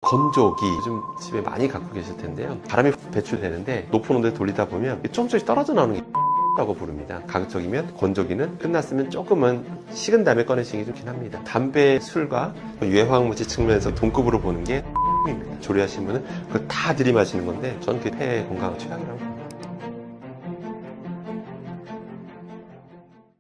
건조기 요즘 집에 많이 갖고 계실 텐데요. 바람이 배출되는데 높은 온도에 돌리다 보면 조금씩 떨어져 나오는 게 라고 부릅니다. 가급적이면 건조기는 끝났으면 조금은 식은 다음에 꺼내시는 게 좋긴 합니다. 담배, 술과 유해화학물질 측면에서 동급으로 보는 게 입니다. 조리하시는 분은 그걸 다 들이마시는 건데 저는 그게 폐 건강 최악이라고 봅니다.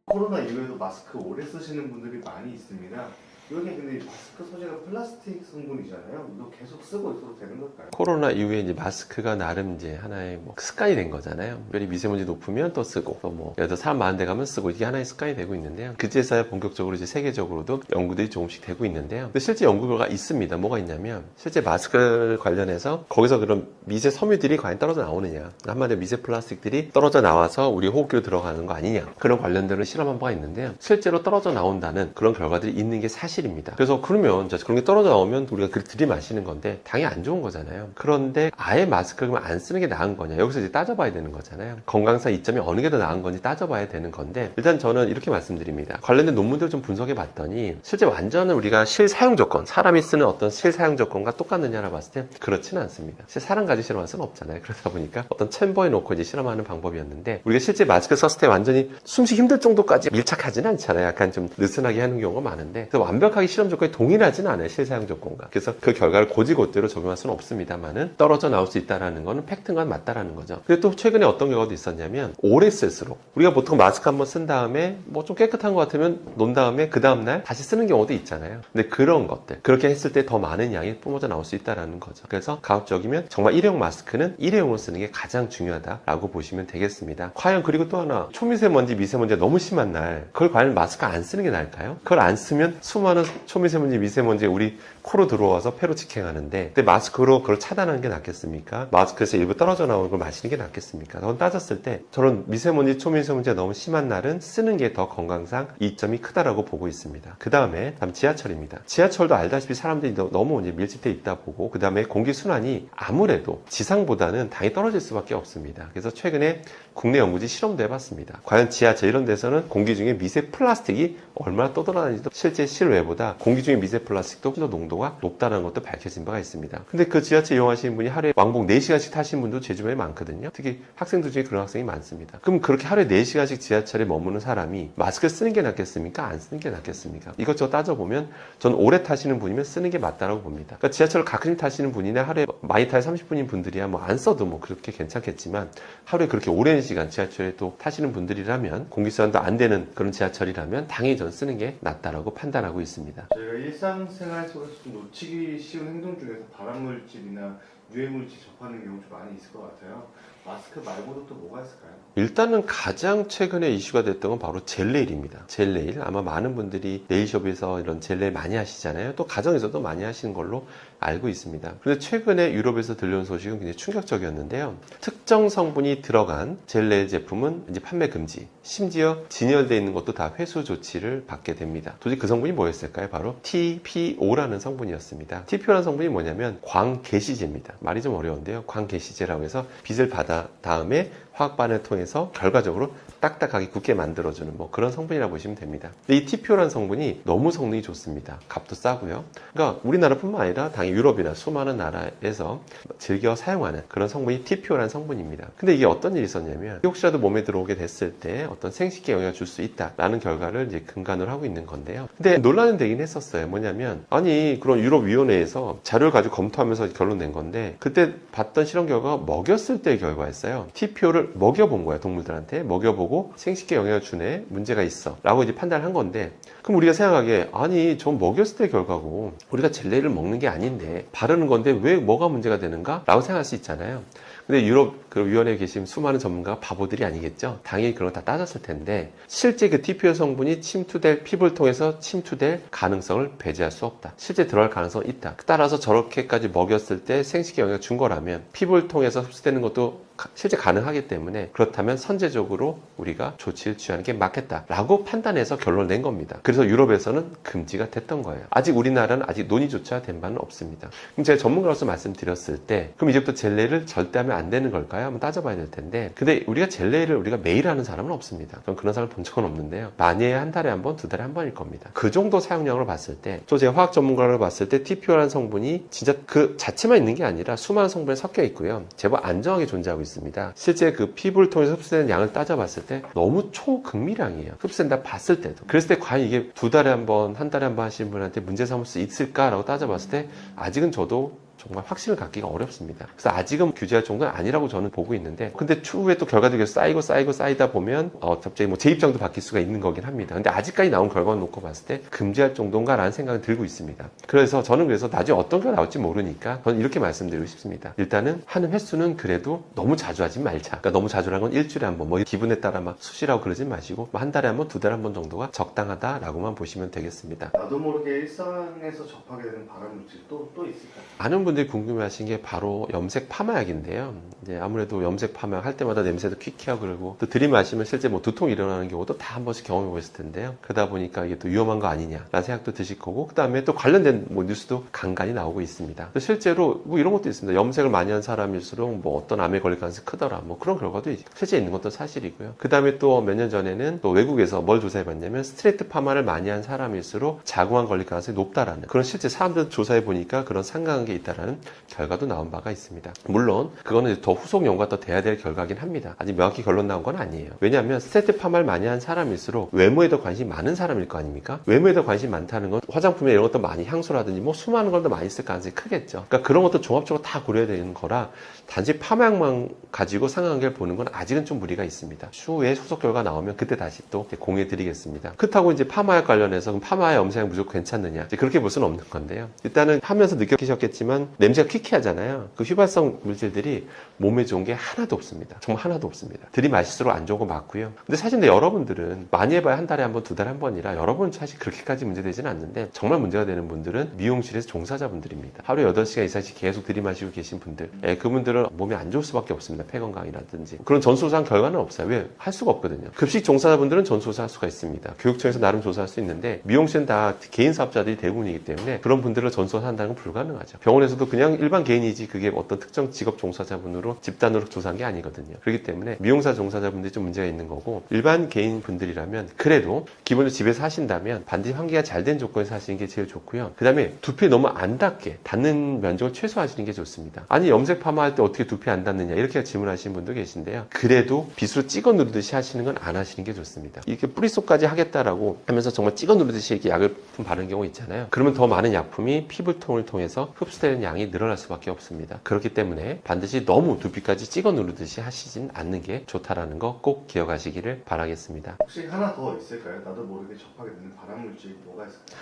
코로나 이후에도 마스크 오래 쓰시는 분들이 많이 있습니다. 여기 근데 마스크 소재가 플라스틱 성분이잖아요. 이거 계속 쓰고 있어도 되는 걸까요? 코로나 이후에 이제 마스크가 나름 이제 하나의 습관이 된 거잖아요. 특별히 미세먼지 높으면 또 쓰고 또 예를 들어 사람 많은 데 가면 쓰고 이게 하나의 습관이 되고 있는데요. 그제서야 본격적으로 이제 세계적으로도 연구들이 조금씩 되고 있는데요. 근데 실제 연구 결과가 있습니다. 뭐가 있냐면 실제 마스크 관련해서 거기서 그런 미세 섬유들이 과연 떨어져 나오느냐, 한마디로 미세 플라스틱들이 떨어져 나와서 우리 호흡기로 들어가는 거 아니냐, 그런 관련들을 실험한 바가 있는데요. 실제로 떨어져 나온다는 그런 결과들이 있는 게 사실입니다. 그래서 그러면 그런 게 떨어져 나오면 우리가 그렇게 들이마시는 건데 당이 안 좋은 거잖아요. 그런데 아예 마스크를 안 쓰는 게 나은 거냐, 여기서 이제 따져봐야 되는 거잖아요. 건강상 이점이 어느 게 더 나은 건지 따져봐야 되는 건데, 일단 저는 이렇게 말씀드립니다. 관련된 논문들을 좀 분석해 봤더니 실제 완전히 우리가 실사용 조건, 사람이 쓰는 어떤 실사용 조건과 똑같느냐라고 봤을 때 그렇지는 않습니다. 실제 사람까지 실험할 수는 없잖아요. 그러다 보니까 어떤 챔버에 놓고 이제 실험하는 방법이었는데, 우리가 실제 마스크 썼을 때 완전히 숨쉬기 힘들 정도까지 밀착하지는 않잖아요. 약간 좀 느슨하게 하는 경우가 많은데, 그래서 완벽하게 실험 조건이 동일하지는 않아요. 실사용 조건과. 그래서 그 결과를 고지고대로 적용할 수는 없습니다만은 떨어져 나올 수 있다는 거는 팩트가 맞다라는 거죠. 근데 또 최근에 어떤 경우도 있었냐면, 오래 쓸수록 우리가 보통 마스크 한번 쓴 다음에 좀 깨끗한 것 같으면 놓은 다음에 그 다음날 다시 쓰는 경우도 있잖아요. 근데 그런 것들, 그렇게 했을 때 더 많은 양이 뿜어져 나올 수 있다는 거죠. 그래서 가급적이면 정말 일회용 마스크는 일회용으로 쓰는 게 가장 중요하다라고 보시면 되겠습니다. 과연 그리고 또 하나, 초미세먼지, 미세먼지가 너무 심한 날 그걸 과연 마스크 안 쓰는 게 나을까요? 그걸 안 쓰면 수많은 초미세먼지, 미세먼지 우리 코로 들어와서 폐로 직행하는데, 근데 마스크로 그걸 차단하는 게 낫겠습니까? 마스크에서 일부 떨어져 나오는 걸 마시는 게 낫겠습니까? 그건 따졌을 때 저는 미세먼지, 초미세먼지가 너무 심한 날은 쓰는 게 더 건강상 이점이 크다라고 보고 있습니다. 그 다음에 지하철입니다. 지하철도 알다시피 사람들이 너무 이제 밀집돼 있다 보고, 그 다음에 공기순환이 아무래도 지상보다는 당연히 떨어질 수밖에 없습니다. 그래서 최근에 국내 연구지 실험도 해봤습니다. 과연 지하철 이런 데서는 공기 중에 미세 플라스틱이 얼마나 떠돌아다니지도 실제 실외보다 공기 중에 미세 플라스틱도 더 농도가 높다는 것도 밝혀진 바가 있습니다. 근데 그 지하철 이용하시는 분이 하루에 왕복 4시간씩 타시는 분도 제 주변에 많거든요. 특히 학생들 중에 그런 학생이 많습니다. 그럼 그렇게 하루에 4시간씩 지하철에 머무는 사람이 마스크 쓰는 게 낫겠습니까? 안 쓰는 게 낫겠습니까? 이것저것 따져보면 전 오래 타시는 분이면 쓰는 게 맞다라고 봅니다. 그러니까 지하철을 가끔 타시는 분이나 하루에 많이 타야 30분인 분들이야 안 써도 그렇게 괜찮겠지만, 하루에 그렇게 오랜 시간 지하철에 또 타시는 분들이라면, 공기순환도 안 되는 그런 지하철이라면 당연히 전 쓰는 게 낫다라고 판단하고 있습니다. 저희가 일상생활 속에서 좀 놓치기 쉬운 행동 중에서 발암물질이나 유해물질 접하는 경우 좀 많이 있을 것 같아요. 마스크 말고도 또 뭐가 있을까요? 일단은 가장 최근에 이슈가 됐던 건 바로 젤네일입니다. 젤네일, 아마 많은 분들이 네일숍에서 이런 젤네일 많이 하시잖아요. 또 가정에서도 많이 하시는 걸로 알고 있습니다. 그런데 최근에 유럽에서 들려온 소식은 굉장히 충격적이었는데요. 특정 성분이 들어간 젤네일 제품은 이제 판매 금지, 심지어 진열되어 있는 것도 다 회수 조치를 받게 됩니다. 도대체 그 성분이 뭐였을까요? 바로 TPO라는 성분이었습니다. TPO라는 성분이 뭐냐면 광개시제입니다. 말이 좀 어려운데요. 광개시제라고 해서 빛을 받아 다음에 화학 반응을 통해서 결과적으로 딱딱하게 굳게 만들어주는 그런 성분이라고 보시면 됩니다. 근데 이 TPO라는 성분이 너무 성능이 좋습니다. 값도 싸고요. 그러니까 우리나라뿐만 아니라 당연히 유럽이나 수많은 나라에서 즐겨 사용하는 그런 성분이 TPO라는 성분입니다. 근데 이게 어떤 일이 있었냐면, 혹시라도 몸에 들어오게 됐을 때 어떤 생식기에 영향을 줄 수 있다라는 결과를 이제 근간으로 하고 있는 건데요. 근데 논란은 되긴 했었어요. 뭐냐면, 아니 그런 유럽위원회에서 자료를 가지고 검토하면서 결론 낸 건데, 그때 봤던 실험 결과가 먹였을 때의 결과였어요. TPO를 먹여본 거야. 동물들한테 먹여보고 생식기에 영향을 주네, 문제가 있어 라고 이제 판단한 건데, 그럼 우리가 생각하기에 아니 전 먹였을 때 결과고 우리가 젤네일을 먹는 게 아닌데 바르는 건데 왜 뭐가 문제가 되는가 라고 생각할 수 있잖아요. 근데 유럽 그 위원회에 계신 수많은 전문가가 바보들이 아니겠죠. 당연히 그런 거 다 따졌을 텐데, 실제 그 TPO 성분이 침투될, 피부를 통해서 침투될 가능성을 배제할 수 없다. 실제 들어갈 가능성은 있다. 따라서 저렇게까지 먹였을 때 생식에 영향을 준 거라면 피부를 통해서 흡수되는 것도 실제 가능하기 때문에, 그렇다면 선제적으로 우리가 조치를 취하는 게 맞겠다라고 판단해서 결론을 낸 겁니다. 그래서 유럽에서는 금지가 됐던 거예요. 아직 우리나라는 아직 논의조차 된 바는 없습니다. 그럼 제가 전문가로서 말씀드렸을 때, 그럼 이제부터 젤네일을 절대 하면 안 되는 걸까요? 한번 따져봐야 될 텐데, 근데 우리가 젤레이를 우리가 매일 하는 사람은 없습니다. 전 그런 사람을 본 적은 없는데요. 많이 한 달에 한 번, 두 달에 한 번일 겁니다. 그 정도 사용량으로 봤을 때, 또 제가 화학 전문가로 봤을 때 TPO라는 성분이 진짜 그 자체만 있는 게 아니라 수많은 성분이 섞여 있고요. 제법 안정하게 존재하고 있습니다. 실제 그 피부를 통해서 흡수되는 양을 따져봤을 때 너무 초극미량이에요. 흡수된다 봤을 때도. 그랬을 때 과연 이게 두 달에 한 번, 한 달에 한 번 하시는 분한테 문제 삼을 수 있을까라고 따져봤을 때 아직은 저도 정말 확신을 갖기가 어렵습니다. 그래서 아직은 규제할 정도는 아니라고 저는 보고 있는데, 근데 추후에 또 결과들이 쌓이다 보면 갑자기 제 입장도 바뀔 수가 있는 거긴 합니다. 근데 아직까지 나온 결과를 놓고 봤을 때 금지할 정도인가라는 생각은 들고 있습니다. 그래서 저는 나중에 어떤 게 나올지 모르니까 저는 이렇게 말씀드리고 싶습니다. 일단은 하는 횟수는 그래도 너무 자주 하지 말자. 그러니까 너무 자주라는 건 일주일에 한 번, 기분에 따라 막 수시라고 그러지 마시고 한 달에 한 번, 두 달에 한 번 정도가 적당하다라고만 보시면 되겠습니다. 나도 모르게 일상에서 접하게 되는 발암물질 또 있을까요? 많은 분들이 궁금해하신 게 바로 염색 파마약인데요. 이제 아무래도 염색 파마약 할 때마다 냄새도 퀴퀴하고 그러고 또 들이마시면 실제 두통이 일어나는 경우도 다 한 번씩 경험해 보셨을 텐데요. 그러다 보니까 이게 또 위험한 거 아니냐라는 생각도 드실 거고, 그 다음에 또 관련된 뉴스도 간간히 나오고 있습니다. 실제로 이런 것도 있습니다. 염색을 많이 한 사람일수록 어떤 암에 걸릴 가능성이 크더라, 그런 결과도 실제 있는 것도 사실이고요. 그 다음에 또 몇 년 전에는 또 외국에서 뭘 조사해 봤냐면 스트레이트 파마를 많이 한 사람일수록 자궁암 걸릴 가능성이 높다라는 그런 실제 사람들 조사해 보니까 그런 상관관계 있다라는 결과도 나온 바가 있습니다. 물론 그거는 더 후속 연구가 더 돼야 될 결과긴 합니다. 아직 명확히 결론 나온 건 아니에요. 왜냐하면 스트레이트 파마를 많이 한 사람일수록 외모에 더 관심이 많은 사람일 거 아닙니까? 외모에 더 관심이 많다는 건 화장품에 이런 것도 많이, 향수라든지 수많은 걸 더 많이 쓸 가능성이 크겠죠. 그러니까 그런 것도 종합적으로 다 고려해야 되는 거라 단지 파마약만 가지고 상관관계를 보는 건 아직은 좀 무리가 있습니다. 추후에 후속 결과 나오면 그때 다시 또 공유해 드리겠습니다. 그렇다고 이제 파마약 관련해서 그럼 파마약 염색약 무조건 괜찮느냐? 이제 그렇게 볼 수는 없는 건데요. 일단은 하면서 느끼셨겠지만 냄새가 퀴퀴하잖아요. 그 휘발성 물질들이 몸에 좋은 게 하나도 없습니다. 정말 하나도 없습니다. 들이마실수록 안 좋은 거 맞고요. 근데 사실 여러분들은 많이 해봐야 한 달에 한 번, 두 달에 한 번이라 여러분 사실 그렇게까지 문제되지는 않는데, 정말 문제가 되는 분들은 미용실에서 종사자분들입니다. 하루에 8시간 이상씩 계속 들이마시고 계신 분들, 그분들은 몸이 안 좋을 수밖에 없습니다. 폐건강이라든지 그런 전수조사한 결과는 없어요. 왜? 할 수가 없거든요. 급식 종사자분들은 전수조사할 수가 있습니다. 교육청에서 나름 조사할 수 있는데 미용실은 다 개인 사업자들이 대부분이기 때문에 그런 분들을 전수조사한다는 건 불가능하죠. 병원에서도 그냥 일반 개인이지 그게 어떤 특정 직업 종사자분으로 집단으로 조사한 게 아니거든요. 그렇기 때문에 미용사 종사자분들이 좀 문제가 있는 거고, 일반 개인 분들이라면 그래도 기본적으로 집에서 하신다면 반드시 환기가 잘 된 조건에서 하시는 게 제일 좋고요. 그 다음에 두피 너무 안 닿게 닿는 면적을 최소화하시는 게 좋습니다. 아니 염색 파마할 때 어떻게 두피 안 닿느냐 이렇게 질문하시는 분도 계신데요. 그래도 빗으로 찍어 누르듯이 하시는 건 안 하시는 게 좋습니다. 이렇게 뿌릿속까지 하겠다라고 하면서 정말 찍어 누르듯이 이렇게 약을 바르는 경우 있잖아요. 그러면 더 많은 약품이 피부통을 통해서 흡수되는 양이 늘어날 수밖에 없습니다. 그렇기 때문에 반드시 너무 두피까지 찍어 누르듯이 하시진 않는 게 좋다라는 거 꼭 기억하시기를 바라겠습니다. 혹시 하나 더 있을까요? 나도 모르게 접하게 되는 발암물질이 뭐가 있을까요?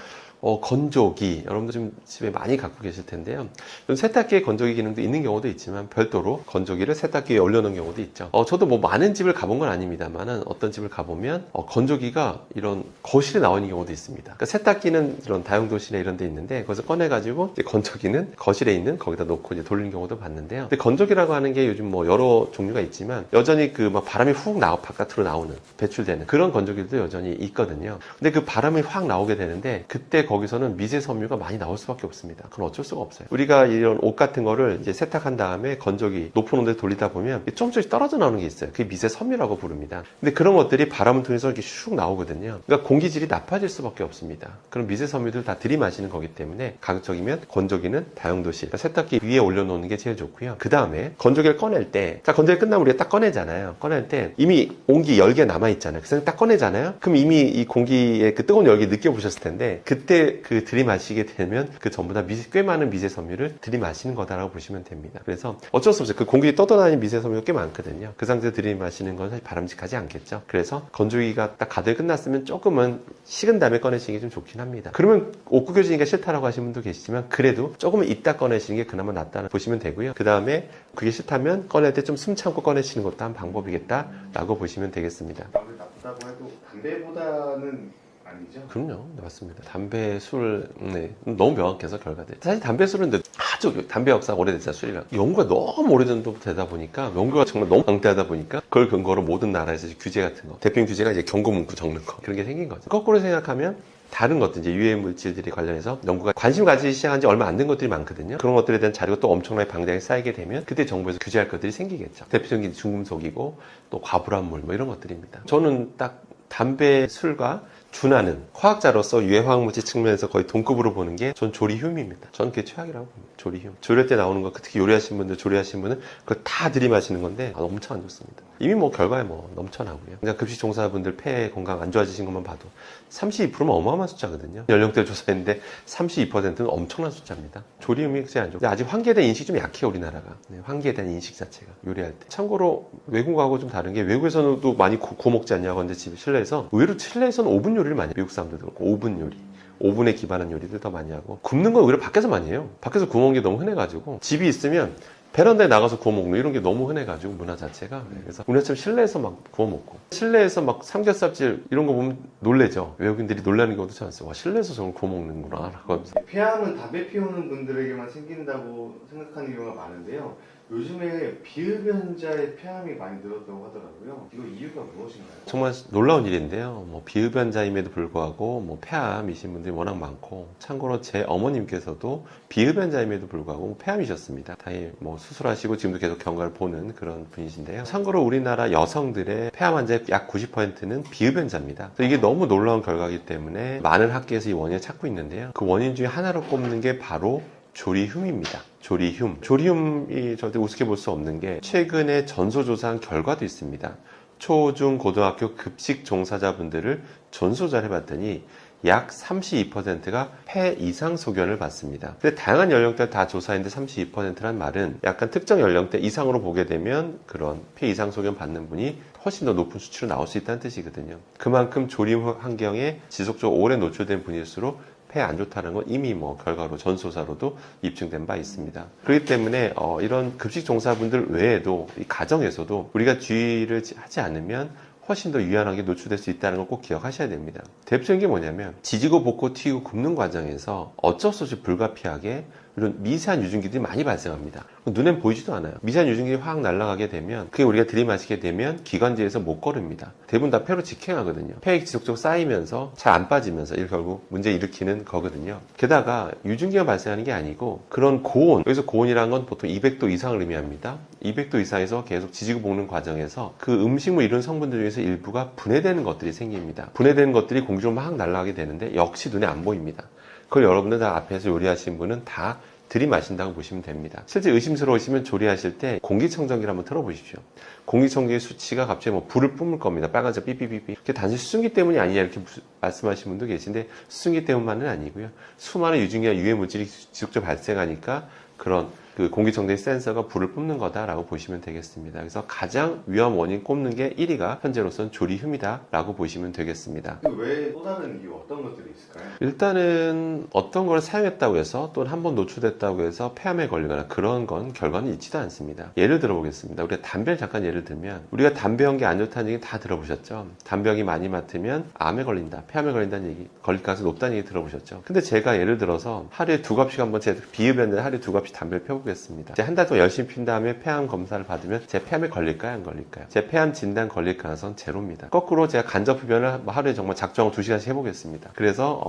건조기, 여러분들 지금 집에 많이 갖고 계실 텐데요. 세탁기에 건조기 기능도 있는 경우도 있지만 별도로 건조기를 세탁기에 올려놓은 경우도 있죠. 저도 많은 집을 가본 건 아닙니다만은 어떤 집을 가보면 건조기가 이런 거실에 나와 있는 경우도 있습니다. 그러니까 세탁기는 이런 다용도실에 이런 데 있는데 거기서 꺼내가지고 이제 건조기는 거실에 있는 거기다 놓고 이제 돌리는 경우도 봤는데요. 근데 건조기라고 하는 게 요즘 여러 종류가 있지만 여전히 바람이 훅 바깥으로 나오는, 배출되는 그런 건조기들도 여전히 있거든요. 근데 그 바람이 확 나오게 되는데 그때 거기서는 미세 섬유가 많이 나올 수밖에 없습니다. 그건 어쩔 수가 없어요. 우리가 이런 옷 같은 거를 이제 세탁한 다음에 건조기 높은 온도에 돌리다 보면 조금씩 떨어져 나오는 게 있어요. 그게 미세 섬유라고 부릅니다. 근데 그런 것들이 바람을 통해서 이렇게 슉 나오거든요. 그러니까 공기질이 나빠질 수밖에 없습니다. 그럼 미세 섬유들 다 들이마시는 거기 때문에 가급적이면 건조기는 다용도실, 그러니까 세탁기 위에 올려놓는 게 제일 좋고요. 그 다음에 건조기를 꺼낼 때, 자 건조기 끝나면 우리가 딱 꺼내잖아요. 꺼낼 때 이미 온기 열기가 남아있잖아요. 그래서 딱 꺼내잖아요. 그럼 이미 이 공기의 그 뜨거운 열기 느껴보셨을 텐데 그때 그 들이마시게 되면 그 전부 다 꽤 많은 미세 섬유를 들이마시는 거다라고 보시면 됩니다. 그래서 어쩔 수 없어요. 그 공기 떠돌아다니는 미세 섬유가 꽤 많거든요. 그 상태에서 들이마시는 건 사실 바람직하지 않겠죠. 그래서 건조기가 딱 가동이 끝났으면 조금은 식은 다음에 꺼내시는 게 좀 좋긴 합니다. 그러면 옷 구겨지니까 싫다라고 하시는 분도 계시지만 그래도 조금은 이따 꺼내시는 게 그나마 낫다고 보시면 되고요. 그 다음에 그게 싫다면 꺼낼 때 좀 숨 참고 꺼내시는 것도 한 방법이겠다라고 보시면 되겠습니다. 나쁘다고 해도 담배보다는 아니죠? 그럼요. 네, 맞습니다. 담배, 술, 너무 명확해서 결과들. 사실 담배, 술은 아주 담배 역사가 오래됐잖아요, 술이랑. 연구가 너무 오래전 부터 되다 보니까, 연구가 정말 너무 방대하다 보니까, 그걸 근거로 모든 나라에서 규제 같은 거, 대표적인 규제가 이제 경고 문구 적는 거, 그런 게 생긴 거죠. 거꾸로 생각하면, 다른 것들 이제 유해 물질들이 관련해서 연구가 관심 가지기 시작한 지 얼마 안 된 것들이 많거든요. 그런 것들에 대한 자료가 또 엄청나게 방대하게 쌓이게 되면 그때 정부에서 규제할 것들이 생기겠죠. 대표적인 게 중금속이고 또 과불합물 뭐 이런 것들입니다. 저는 딱 담배, 술과 준하는 화학자로서 유해 화학물질 측면에서 거의 동급으로 보는 게 전 조리듐입니다. 전 그게 최악이라고 봅니다. 조리듐. 조리할 때 나오는 거, 특히 요리하신 분들, 조리하신 분은 그걸 다 들이마시는 건데 엄청 안 좋습니다. 이미 뭐 결과에 뭐 넘쳐나고요. 그냥 급식 종사분들 폐 건강 안 좋아지신 것만 봐도 32%면 어마어마한 숫자거든요. 연령대를 조사했는데 32%는 엄청난 숫자입니다. 조리듐이 그렇지 안 좋고 아직 환기에 대한 인식이 좀 약해요, 우리나라가. 네, 환기에 대한 인식 자체가 요리할 때. 참고로 외국하고 좀 다른 게 외국에서는 또 많이 구워 먹지 않냐고 하는데 집 실내에서 의외로 실내에서는 오븐 요리를 많이 해요. 미국 사람들도 그렇고 오븐 요리. 오븐에 기반한 요리들 더 많이 하고 굽는 건 오히려 밖에서 많이 해요. 밖에서 구워 먹는 게 너무 흔해가지고 집이 있으면 베란다에 나가서 구워 먹는 이런 게 너무 흔해가지고 문화 자체가. 그래서 우리나라처럼 실내에서 막 구워 먹고 실내에서 막 삼겹살질 이런 거 보면 놀래죠. 외국인들이 놀라는 경우도 참 있어요. 와, 실내에서 저걸 구워 먹는구나 라고 하면서. 폐암은 담배 피우는 분들에게만 생긴다고 생각하는 경우가 많은데요. 요즘에 비흡연자의 폐암이 많이 늘었다고 하더라고요. 이거 이유가 무엇인가요? 정말 놀라운 일인데요. 뭐 비흡연자임에도 불구하고 뭐 폐암이신 분들이 워낙 많고, 참고로 제 어머님께서도 비흡연자임에도 불구하고 뭐 폐암이셨습니다. 다행히 뭐 수술하시고 지금도 계속 경과를 보는 그런 분이신데요. 참고로 우리나라 여성들의 폐암 환자의 약 90%는 비흡연자입니다. 이게 너무 놀라운 결과이기 때문에 많은 학계에서 이 원인을 찾고 있는데요. 그 원인 중에 하나로 꼽는 게 바로 조리듐입니다. 조리듐이 절대 우습게 볼 수 없는 게 최근에 전수조사한 결과도 있습니다. 초, 중, 고등학교 급식 종사자분들을 전수조사를 해봤더니 약 32%가 폐 이상 소견을 받습니다. 근데 다양한 연령대를 다 조사했는데 32%란 말은 약간 특정 연령대 이상으로 보게 되면 그런 폐 이상 소견 받는 분이 훨씬 더 높은 수치로 나올 수 있다는 뜻이거든요. 그만큼 조리 환경에 지속적으로 오래 노출된 분일수록 폐에 안 좋다는 건 이미 뭐 결과로 전수조사로도 입증된 바 있습니다. 그렇기 때문에 이런 급식 종사분들 외에도 이 가정에서도 우리가 주의를 하지 않으면 훨씬 더 유연하게 노출될 수 있다는 걸 꼭 기억하셔야 됩니다. 대표적인 게 뭐냐면 지지고 볶고 튀고 굽는 과정에서 어쩔 수 없이 불가피하게 이런 미세한 유증기들이 많이 발생합니다. 눈엔 보이지도 않아요. 미세한 유증기들이 확 날아가게 되면 그게 우리가 들이마시게 되면 기관지에서 못 걸읍니다. 대부분 다 폐로 직행하거든요. 폐에 지속적으로 쌓이면서 잘 안 빠지면서 이를 결국 문제 일으키는 거거든요. 게다가 유증기가 발생하는 게 아니고 그런 고온, 여기서 고온이라는 건 보통 200도 이상을 의미합니다. 200도 이상에서 계속 지지고 볶는 과정에서 그 음식물 이런 성분들 중에서 일부가 분해되는 것들이 생깁니다. 분해되는 것들이 공중으로 막 날아가게 되는데 역시 눈에 안 보입니다. 그걸 여러분들 다 앞에서 요리하신 분은 다 들이마신다고 보시면 됩니다. 실제 의심스러우시면 조리하실 때 공기청정기를 한번 틀어보십시오. 공기청정기 수치가 갑자기 뭐 불을 뿜을 겁니다. 빨간색 삐삐삐삐. 그게 단지 수증기 때문이 아니냐 이렇게 말씀하시는 분도 계신데 수증기 때문만은 아니고요. 수많은 유증기나 유해 물질이 지속적으로 발생하니까 그런 그 공기청정기 센서가 불을 뿜는 거다라고 보시면 되겠습니다. 그래서 가장 위험 원인 꼽는 게 1위가 현재로서는 조리듐이다라고 보시면 되겠습니다. 왜 또 다른 이유 어떤 것들이 있을까요? 일단은 어떤 걸 사용했다고 해서 또는 한번 노출됐다고 해서 폐암에 걸리거나 그런 건 결과는 있지도 않습니다. 예를 들어보겠습니다. 우리가 담배를 잠깐 예를 들면 우리가 담배 연기 안 좋다는 얘기 다 들어보셨죠? 담배 연기 많이 맡으면 암에 걸린다, 폐암에 걸린다는 얘기, 걸릴 가능성이 높다는 얘기 들어보셨죠? 근데 제가 예를 들어서 하루에 2갑씩 한번 제 비흡연자 하루에 2갑씩 담배를 펴보겠습니다. 이제 한 달 동안 열심히 핀 다음에 폐암 검사를 받으면 제 폐암에 걸릴까요? 안 걸릴까요? 제 폐암 진단 걸릴 가능성은 제로입니다. 거꾸로 제가 간접 흡연을 하루에 정말 작정하고 2시간씩 해보겠습니다. 그래서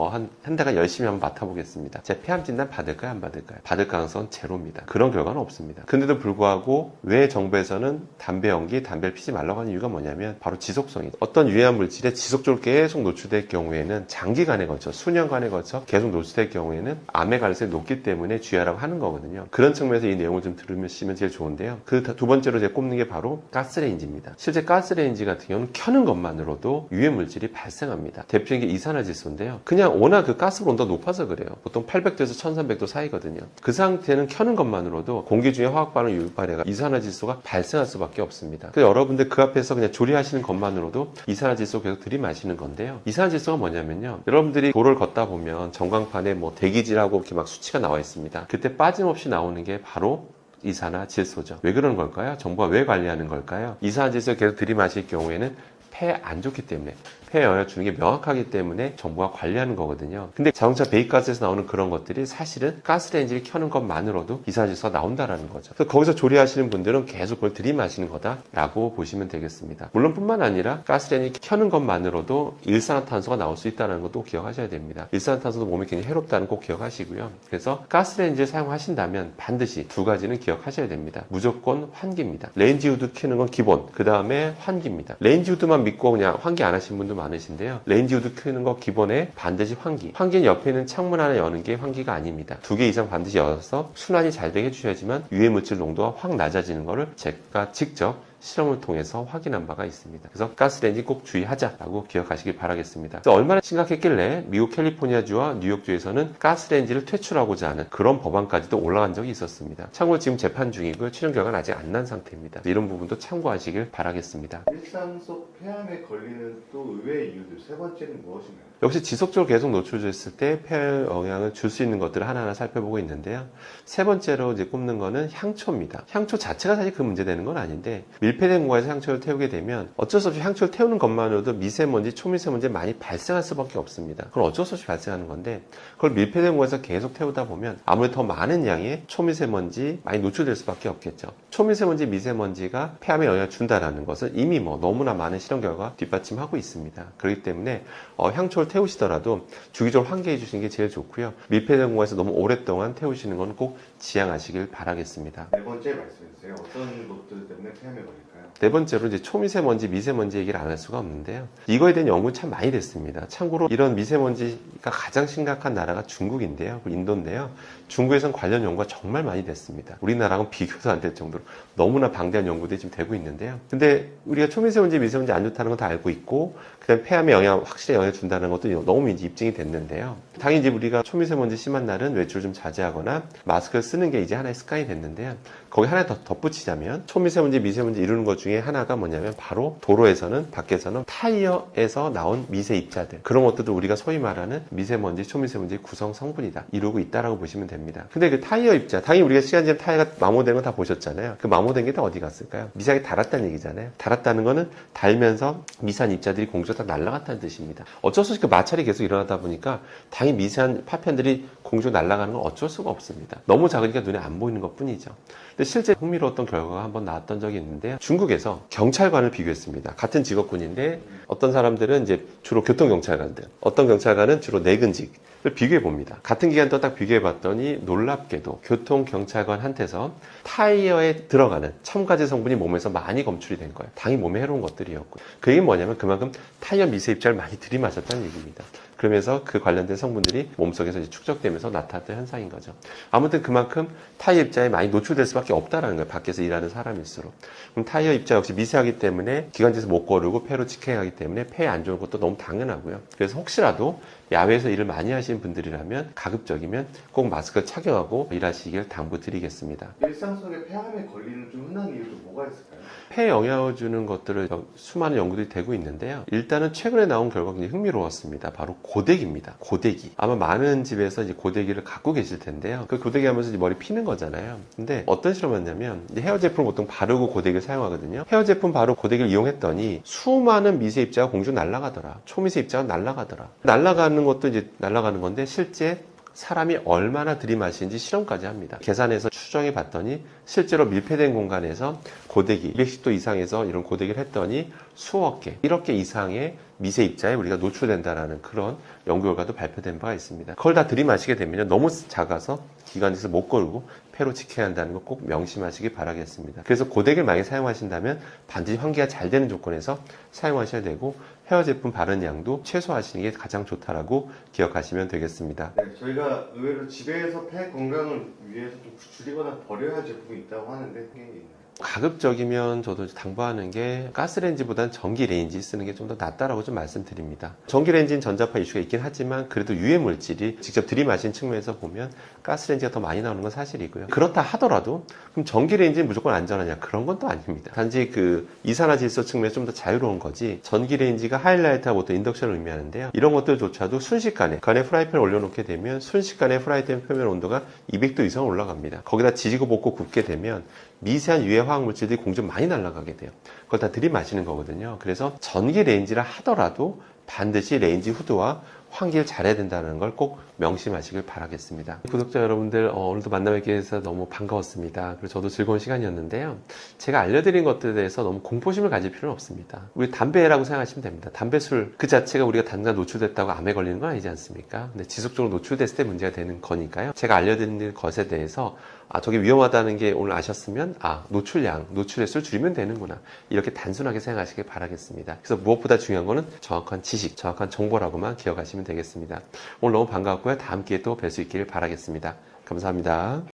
한 달간 열심히 한번 맡아보겠습니다. 제 폐암 진단 받을까요? 안 받을까요? 받을 가능성은 제로입니다. 그런 결과는 없습니다. 근데도 불구하고 왜 정부에서는 담배 연기, 담배를 피지 말라고 하는 이유가 뭐냐면 바로 지속성이죠. 어떤 유해한 물질에 지속적으로 계속 노출될 경우에는 장기간에 걸쳐 수년간에 걸쳐 계속 노출될 경우에는 암의 가능성이 높기 때문에 주의하라고 하는 거거든요. 그런 측면에서 이 내용을 좀 들으시면 제일 좋은데요. 그 두 번째로 제가 꼽는 게 바로 가스레인지입니다. 실제 가스레인지 같은 경우는 켜는 것만으로도 유해 물질이 발생합니다. 대표적인 게 이산화질소인데요. 그냥 워낙 그 가스불 온도가 높아서 그래요. 보통 800도에서 1300도 사이거든요. 그 상태는 켜는 것만으로도 공기 중에 화학 반응 유발해가 이산화질소가 발생할 수밖에 없습니다. 그래서 여러분들 그 앞에서 그냥 조리하시는 것만으로도 이산화질소 계속 들이마시는 건데요. 이산화질소가 뭐냐면요. 여러분들이 도로를 걷다 보면 전광판에 뭐 대기질하고 이렇게 막 수치가 나와 있습니다. 그때 빠짐없이 나오는 게 바로 이산화질소죠. 왜 그런 걸까요? 정부가 왜 관리하는 걸까요? 이산화질소 계속 들이마실 경우에는 폐에 안 좋기 때문에 폐에 영향을 주는 게 명확하기 때문에 정부가 관리하는 거거든요. 근데 자동차 배기가스에서 나오는 그런 것들이 사실은 가스레인지를 켜는 것만으로도 이산화탄소가 나온다라는 거죠. 그래서 거기서 조리하시는 분들은 계속 그걸 들이마시는 거다라고 보시면 되겠습니다. 물론 뿐만 아니라 가스레인지 켜는 것만으로도 일산화탄소가 나올 수 있다는 것도 기억하셔야 됩니다. 일산화탄소도 몸에 굉장히 해롭다는 거 꼭 기억하시고요. 그래서 가스레인지를 사용하신다면 반드시 두 가지는 기억하셔야 됩니다. 무조건 환기입니다. 레인지 후드 켜는 건 기본, 그 다음에 환기입니다. 레인지 후드만 믿고 그냥 환기 안 하시는 분도 많으신데요. 레인지 후드 켜는 거 기본에 반드시 환기. 환기는 옆에 있는 창문 하나 여는 게 환기가 아닙니다. 2개 이상 반드시 열어서 순환이 잘 되게 해주셔야지만 유해물질 농도가 확 낮아지는 거를 제가 직접 실험을 통해서 확인한 바가 있습니다. 그래서 가스레인지 꼭 주의하자라고 기억하시길 바라겠습니다. 그래서 얼마나 심각했길래 미국 캘리포니아주와 뉴욕주에서는 가스레인지를 퇴출하고자 하는 그런 법안까지도 올라간 적이 있었습니다. 참고로 지금 재판 중이고요. 최종 결과는 아직 안 난 상태입니다. 이런 부분도 참고하시길 바라겠습니다. 일상 속 폐암에 걸리는 또 의외의 이유들 세 번째는 무엇인가요? 역시 지속적으로 계속 노출됐을 때 폐에 영향을 줄 수 있는 것들을 하나하나 살펴보고 있는데요. 세 번째로 이제 꼽는 거는 향초입니다. 향초 자체가 사실 그 문제되는 건 아닌데 밀폐된 공간에서 향초를 태우게 되면 어쩔 수 없이 향초를 태우는 것만으로도 미세먼지, 초미세먼지 많이 발생할 수밖에 없습니다. 그건 어쩔 수 없이 발생하는 건데 그걸 밀폐된 공간에서 계속 태우다 보면 아무래도 더 많은 양의 초미세먼지 많이 노출될 수밖에 없겠죠. 초미세먼지, 미세먼지가 폐암에 영향을 준다는 것은 이미 너무나 많은 실험 결과 뒷받침하고 있습니다. 그렇기 때문에 향초를 태우시더라도 주기적으로 환기해 주시는 게 제일 좋고요. 밀폐된 공간에서 너무 오랫동안 태우시는 건 꼭 지양하시길 바라겠습니다. 네 번째 말씀해 주세요. 어떤 것들 때문에 폐암에 걸릴까요? 네 번째로 이제 초미세먼지, 미세먼지 얘기를 안 할 수가 없는데요. 이거에 대한 연구는 참 많이 됐습니다. 참고로 이런 미세먼지가 가장 심각한 나라가 중국인데요. 인도인데요. 중국에선 관련 연구가 정말 많이 됐습니다. 우리나라하고는 비교도 안 될 정도로 너무나 방대한 연구들이 지금 되고 있는데요. 근데 우리가 초미세먼지, 미세먼지 안 좋다는 건 다 알고 있고 그다음에 폐암에 확실히 영향을 준다는 것도 너무 이제 입증이 됐는데요. 당연히 이제 우리가 초미세먼지 심한 날은 외출 좀 자제하거나 마스크를 쓰는 게 이제 하나의 습관이 됐는데요. 거기 하나 더 덧붙이자면 초미세먼지, 미세먼지 이루는 것 중에 하나가 뭐냐면 바로 도로에서는 밖에서는 타이어에서 나온 미세 입자들 그런 것들도 우리가 소위 말하는 미세먼지, 초미세먼지 구성 성분이다 이루고 있다라고 보시면 됩니다. 근데 그 타이어 입자 당연히 우리가 시간 지나면 타이어가 마모되는 거 다 보셨잖아요. 그 마모된 게 다 어디 갔을까요? 미세하게 달았다는 얘기잖아요. 달았다는 거는 달면서 미세한 입자들이 공중에 다 날아갔다는 뜻입니다. 어쩔 수 없이 그 마찰이 계속 일어나다 보니까 당연히 미세한 파편들이 공중에 날아가는 건 어쩔 수가 없습니다. 너무 작으니까 눈에 안 보이는 것 뿐이죠. 근데 실제 흥미로웠던 결과가 한번 나왔던 적이 있는데요. 중국에서 경찰관을 비교했습니다. 같은 직업군인데 어떤 사람들은 이제 주로 교통경찰관들, 어떤 경찰관은 주로 내근직을 비교해 봅니다. 같은 기간 동안 딱 비교해 봤더니 놀랍게도 교통경찰관한테서 타이어에 들어가는 첨가제 성분이 몸에서 많이 검출이 된 거예요. 당연히 몸에 해로운 것들이었고요. 그 얘기는 뭐냐면 그만큼 타이어 미세 입자를 많이 들이마셨다는 얘기입니다. 그러면서 그 관련된 성분들이 몸속에서 이제 축적되면서 나타났던 현상인 거죠. 아무튼 그만큼 타이어 입자에 많이 노출될 수밖에 없다라는 거예요. 밖에서 일하는 사람일수록. 그럼 타이어 입자 역시 미세하기 때문에 기관지에서 못 거르고 폐로 직행하기 때문에 폐에 안 좋은 것도 너무 당연하고요. 그래서 혹시라도 야외에서 일을 많이 하시는 분들이라면 가급적이면 꼭 마스크를 착용하고 일하시길 당부드리겠습니다. 일상 속에 폐암에 걸리는 좀 흔한 이유도 뭐가 있을까요? 폐에 영향을 주는 것들을 수많은 연구들이 되고 있는데요. 일단은 최근에 나온 결과가 굉장히 흥미로웠습니다. 바로 고데기입니다. 고데기. 아마 많은 집에서 이제 고데기를 갖고 계실 텐데요. 그 고데기 하면서 이제 머리 피는 거잖아요. 근데 어떤 실험을 했냐면 헤어 제품을 보통 바르고 고데기를 사용하거든요. 헤어 제품 바르고 고데기를 이용했더니 수많은 미세 입자가 공중 날아가더라. 초미세 입자가 날아가더라. 날아가는 것도 이제 날아가는 건데 실제 사람이 얼마나 들이마시는지 실험까지 합니다. 계산해서 추정해 봤더니 실제로 밀폐된 공간에서 고데기 210도 이상에서 이런 고데기를 했더니 수억 개, 1억 개 이상의 미세 입자에 우리가 노출된다라는 그런 연구 결과도 발표된 바가 있습니다. 그걸 다 들이마시게 되면 너무 작아서 기관지에서 못 걸고 폐로 직행해야 한다는 거 꼭 명심하시기 바라겠습니다. 그래서 고데기를 많이 사용하신다면 반드시 환기가 잘 되는 조건에서 사용하셔야 되고 헤어 제품 바른 양도 최소화하시는 게 가장 좋다라고 기억하시면 되겠습니다. 네, 저희가 의외로 집에서 폐 건강을 위해서 좀 줄이거나 버려야 할 제품이 있다고 하는데 그게 있나요? 가급적이면 저도 당부하는 게 가스레인지보다는 전기레인지 쓰는 게 좀 더 낫다라고 좀 말씀드립니다. 전기레인지는 전자파 이슈가 있긴 하지만 그래도 유해 물질이 직접 들이마신 측면에서 보면 가스레인지가 더 많이 나오는 건 사실이고요. 그렇다 하더라도 그럼 전기레인지는 무조건 안전하냐? 그런 건 또 아닙니다. 단지 그 이산화질소 측면에서 좀 더 자유로운 거지 전기레인지가 하이라이트하고 또 인덕션을 의미하는데요. 이런 것들조차도 순식간에 프라이팬을 올려놓게 되면 순식간에 프라이팬 표면 온도가 200도 이상 올라갑니다. 거기다 지지고 볶고 굽게 되면 미세한 유해 화학 물질들이 공중 많이 날아가게 돼요. 그걸 다 들이마시는 거거든요. 그래서 전기 레인지라 하더라도 반드시 레인지 후드와 환기를 잘해야 된다는 걸 꼭 명심하시길 바라겠습니다. 구독자 여러분들, 오늘도 만나뵙게 해서 너무 반가웠습니다. 그리고 저도 즐거운 시간이었는데요. 제가 알려드린 것들에 대해서 너무 공포심을 가질 필요는 없습니다. 우리 담배라고 생각하시면 됩니다. 담배, 술 그 자체가 우리가 당장 노출됐다고 암에 걸리는 건 아니지 않습니까? 근데 지속적으로 노출됐을 때 문제가 되는 거니까요. 제가 알려드린 것에 대해서 저게 위험하다는 게 오늘 아셨으면 노출량, 노출횟수를 줄이면 되는구나, 이렇게 단순하게 생각하시길 바라겠습니다. 그래서 무엇보다 중요한 거는 정확한 지식, 정확한 정보라고만 기억하시면 되겠습니다. 오늘 너무 반가웠고요. 다음 기회에 또 뵐 수 있기를 바라겠습니다. 감사합니다.